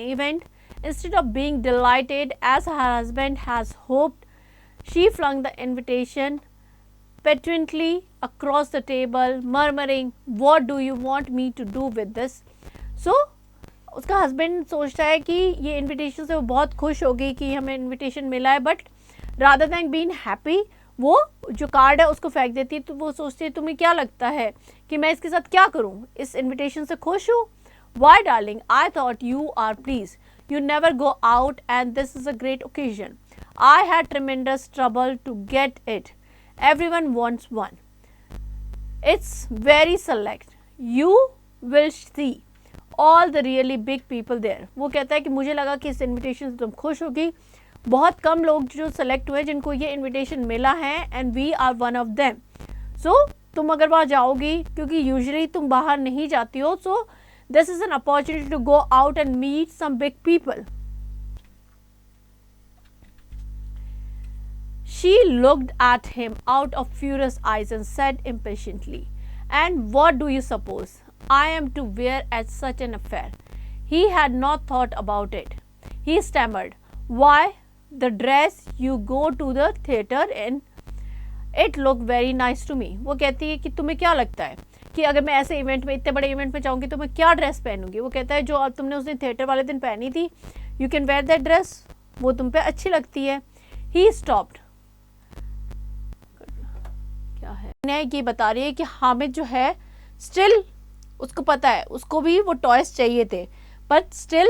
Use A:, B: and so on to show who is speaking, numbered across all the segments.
A: event. Instead of being delighted as her husband has hoped, she flung the invitation petulantly across the table, murmuring, "What do you want me to do with this?" So, उसका husband सोचता है कि ये invitation से वो बहुत खुश हो गई कि हमें इनविटेशन मिला है, but rather than being happy वो जो कार्ड है उसको फेंक देती है। तो वो सोचती है तुम्हें क्या लगता है कि मैं इसके साथ क्या करूं, इस इनविटेशन से खुश हूँ? Why darling, I thought you are please, you never go out and this is a great occasion. I had tremendous trouble to get it. Everyone wants one. It's very select. You will see all the really big people there. वो कहता है कि मुझे लगा कि इस invitation से तुम खुश होगी, बहुत कम लोग जो सेलेक्ट हुए जिनको ये इनविटेशन मिला है, and we are one of them. So तुम अगर वहाँ जाओगी, क्योंकि यूजुअली तुम बाहर नहीं जाती हो, so this is an opportunity to go out and meet some big people. She looked at him out of furious eyes and said impatiently, "And what do you suppose I am to wear at such an affair?" He had not thought about it. He stammered, "Why, the dress you go to the theatre in. It looked very nice to me." वो कहती है कि तुम्हें क्या लगता है कि अगर मैं ऐसे इवेंट में, इतने बड़े इवेंट में जाऊँगी तो मैं क्या ड्रेस पहनूंगी? वो कहता है जो तुमने उस दिन थिएटर वाले दिन पहनी थी, you can wear that dress, वो तुम पे अच्छी लगती है. He stopped. क्या है ये बता रही है कि हामिद जो है स्टिल, उसको पता है उसको भी वो टॉयज चाहिए थे, बट स्टिल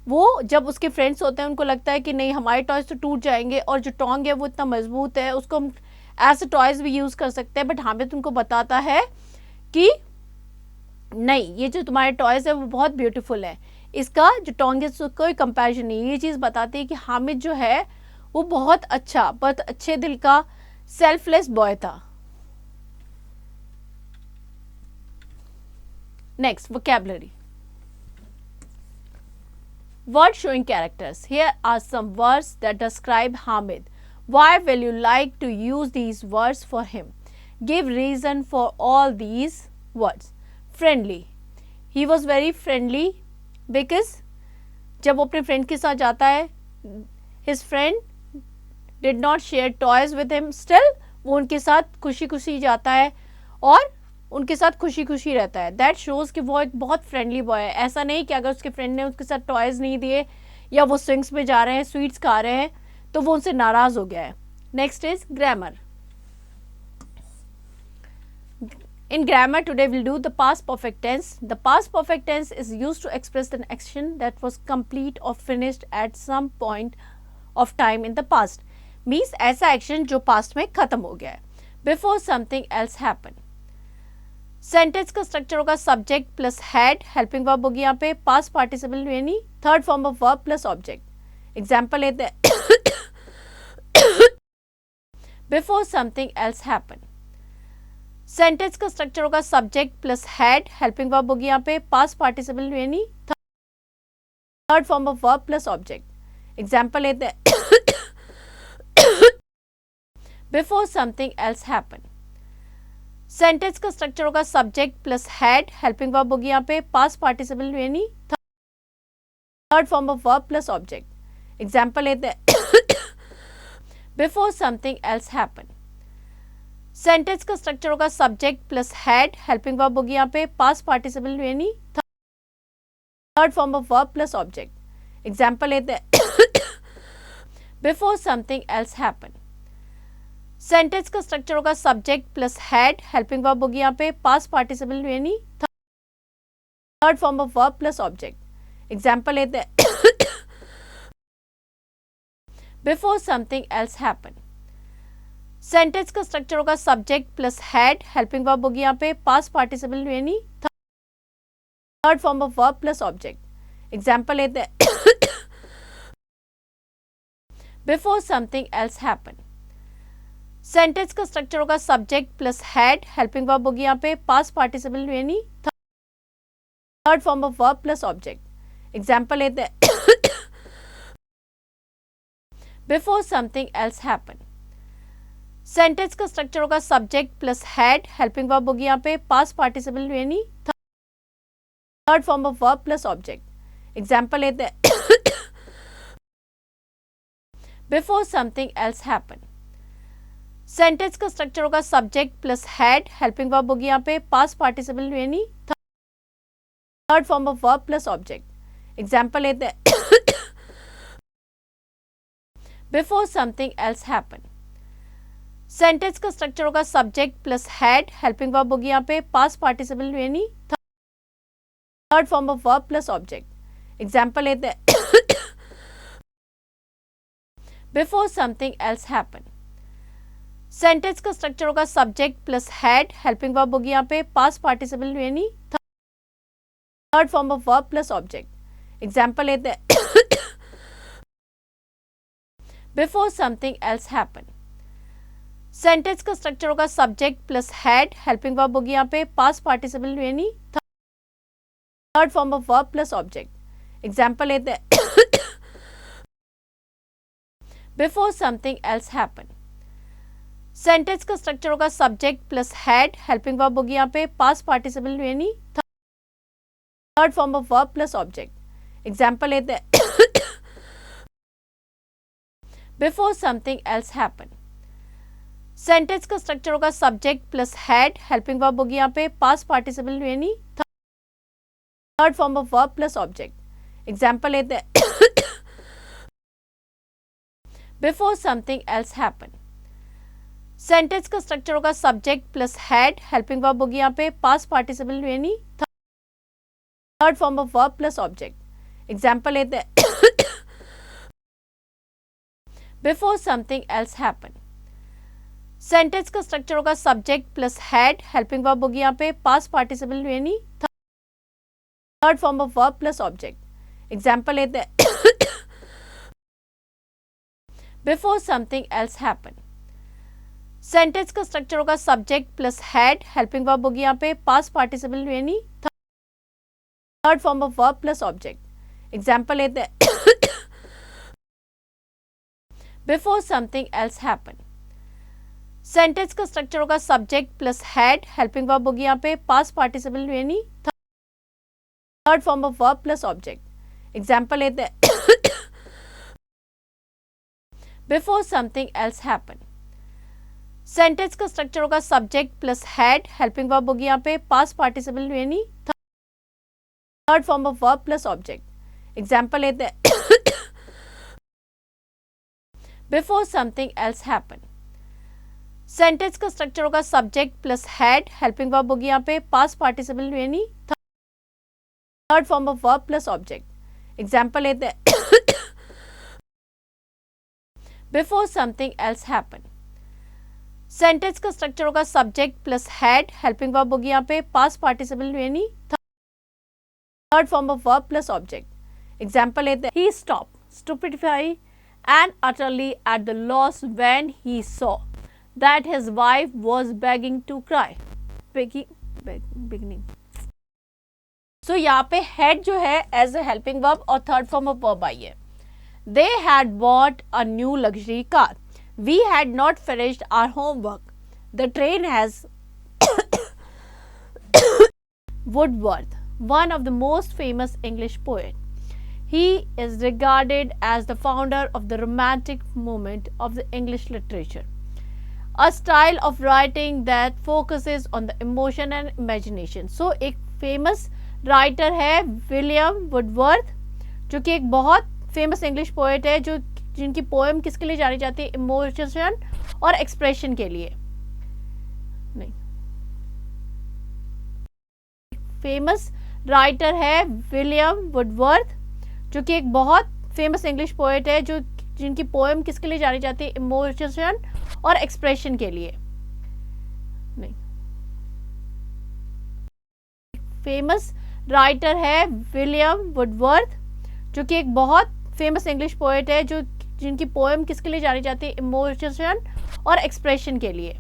A: वो जब उसके फ्रेंड्स होते हैं उनको लगता है कि नहीं हमारे टॉयज तो टूट जाएंगे, और जो टोंग है वो इतना मजबूत है उसको हम एज ए टॉयज भी यूज़ कर सकते हैं. बट हामिद उनको बताता है कि नहीं, ये जो तुम्हारे टॉयज है वो बहुत ब्यूटीफुल है, इसका जो टोंग है उसका कोई कंपैरिजन नहीं. ये चीज़ बताती है कि हामिद जो है वो बहुत अच्छा, बहुत अच्छे दिल का सेल्फलेस बॉय था. Next, vocabulary. Word showing characters. Here are some words that describe Hamid. Why will you like to use these words for him? Give reason for all these words. Friendly. He was very friendly because जब वो अपने friend के साथ जाता है, his friend did not share toys with him. Still वो उनके साथ खुशी खुशी जाता है और उनके साथ खुशी खुशी रहता है. दैट शोज़ कि वो एक बहुत फ्रेंडली बॉय है. ऐसा नहीं कि अगर उसके फ्रेंड ने उसके साथ टॉयज़ नहीं दिए या वो स्विंग्स में जा रहे हैं, स्वीट्स खा रहे हैं, तो वो उनसे नाराज़ हो गया है. Next is grammar. In grammar today we'll do the past perfect tense. The past perfect tense is used to express an action that was complete or finished at some point of time in the past. Means ऐसा action जो past में खत्म हो गया है. Before something else happened. Sentence का structure होगा subject plus had, helping verb होगी यहाँ पे, पास्ट पार्टिसिपल यानी third form of verb plus object. Example लेते हैं. Before something else happen. Sentence का स्ट्रक्चर होगा subject plus had, helping verb होगी यहाँ पे, पास्ट पार्टिसिपल यानी third form of verb plus object. Example लेते हैं. Before something else happen. Sentence का स्ट्रक्चर होगा subject plus had, helping verb होगी यहाँ पे, पास्ट पार्टिसिपल यानी third form of verb plus object. Example लेते हैं. Before something else happen. Sentence का स्ट्रक्चर होगा subject plus had, helping verb होगी यहाँ पे, पास्ट पार्टिसिपल यानी third form of verb plus object. Example लेते हैं. Before something else happen. Sentence का स्ट्रक्चर होगा subject plus had, helping verb होगी यहाँ पे, पास्ट पार्टिसिपल यानी third form of verb plus object. Example लेते हैं. Before something else happen. Sentence का स्ट्रक्चर होगा subject plus had, helping verb होगी यहाँ पे, पास्ट पार्टिसिपल यानी third form of verb plus object. Example लेते हैं. Before something else happen. Sentence का स्ट्रक्चर होगा subject plus had, helping verb होगी यहाँ पे, पास्ट पार्टिसिपल यानी third form of verb plus object. Example लेते हैं. Before something else happen. Sentence का स्ट्रक्चर होगा subject plus had, helping verb होगी यहाँ पे, पास्ट पार्टिसिपल यानी third form of verb plus object. Example लेते हैं before something else happen. Sentence का स्ट्रक्चर होगा subject plus had, helping verb होगी यहाँ पे, पास्ट पार्टिसिपल यानी third form of verb plus object. Example लेते हैं before something else happen. Sentence का स्ट्रक्चर होगा subject plus had, helping verb होगी यहाँ पे, पास्ट पार्टिसिपल यानी third form of verb plus object. Example लेते हैं before something else happen. Sentence का स्ट्रक्चर होगा subject plus had, helping verb होगी यहाँ पे, पास्ट पार्टिसिपल यानी third form of verb plus object. Example लेते हैं before something else happen. Sentence का स्ट्रक्चर होगा subject plus had, helping verb होगी यहाँ पे, पास्ट पार्टिसिपल यानी third form of verb plus object. Example लेते हैं before something else happen. Sentence का स्ट्रक्चर होगा subject plus had, helping verb होगी यहाँ पे, पास्ट पार्टिसिपल यानी third form of verb plus object. Example लेते हैं before something else happen. Sentence का स्ट्रक्चर होगा subject plus had, helping verb होगी यहाँ पे, पास्ट पार्टिसिपल यानी third form of verb plus object. Example लेते हैं before something else happen. Sentence का स्ट्रक्चर होगा subject plus had, helping verb होगी यहाँ पे, पास्ट पार्टिसिपल यानी third form of verb plus object. Example लेते हैं before something else happen. Sentence का स्ट्रक्चर होगा subject plus had, helping verb होगी यहाँ पे, पास्ट पार्टिसिपल यानी third form of verb plus object. Example लेते हैं before something else happen. Sentence का स्ट्रक्चर होगा subject plus had, helping verb होगी यहाँ पे, पास्ट पार्टिसिपल यानी third form of verb plus object. Example लेते हैं before something else happen. Sentence का स्ट्रक्चर होगा subject plus had, helping verb होगी यहाँ पे, पास्ट पार्टिसिपल यानी third form of verb plus object. Example लेते हैं before something else happen. Sentence का स्ट्रक्चर होगा subject plus had, helping verb होगी यहाँ पे, पास्ट पार्टिसिपल यानी third form of verb plus object. Example लेते हैं before something else happen. Sentence का स्ट्रक्चर होगा subject plus had, helping verb होगी यहाँ पे, पास्ट पार्टिसिपल यानी third form of verb plus object. Example लेते हैं before something else happen. Sentence का स्ट्रक्चर होगा subject plus had, helping verb होगी यहाँ पे, पास्ट पार्टिसिपल यानी third form of verb plus object. Example लेते हैं he stopped stupefy and utterly at the loss when he saw that his wife was beginning to cry. Beginning. So यहाँ पे head जो है as a helping verb और third form of verb आई है. They had bought a new luxury car. We had not finished our homework. The train has Wordsworth, one of the most famous English poets. He is regarded as the founder of the Romantic movement of the English literature, a style of writing that focuses on the emotion and imagination. So एक famous writer है William Woodworth, जो कि एक बहुत famous English poet है, जो जिनकी poem किसके लिए जानी जाती है, इमोशन और एक्सप्रेशन के लिए। नहीं, famous writer है विलियम वुडवर्थ, जो कि एक बहुत फेमस इंग्लिश पोएट है, जो जिनकी पोएम किसके लिए जानी जाती है, इमोशन और एक्सप्रेशन के लिए। नहीं, फेमस राइटर है विलियम वुडवर्थ, जो कि एक बहुत फेमस इंग्लिश पोएट है, जो जिनकी पोएम किसके लिए जानी जाती है, इमोशन और एक्सप्रेशन के लिए।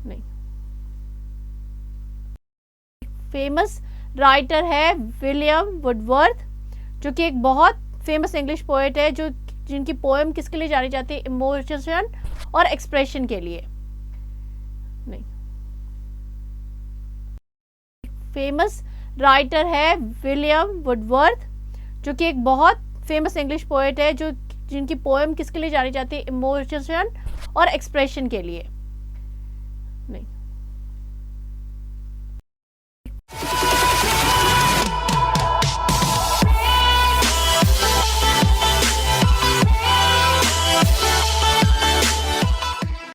A: नहीं, फेमस राइटर है विलियम वुडवर्थ, जो कि एक बहुत फेमस इंग्लिश पोएट है, जो जिनकी पोएम किसके लिए जानी जाती है, इमोशन और एक्सप्रेशन के लिए। नहीं, फेमस राइटर है विलियम वुडवर्थ, जो कि एक बहुत फेमस इंग्लिश पोएट है, जो जिनकी पोएम किसके लिए जानी जाती है, इमोशन और एक्सप्रेशन के लिए।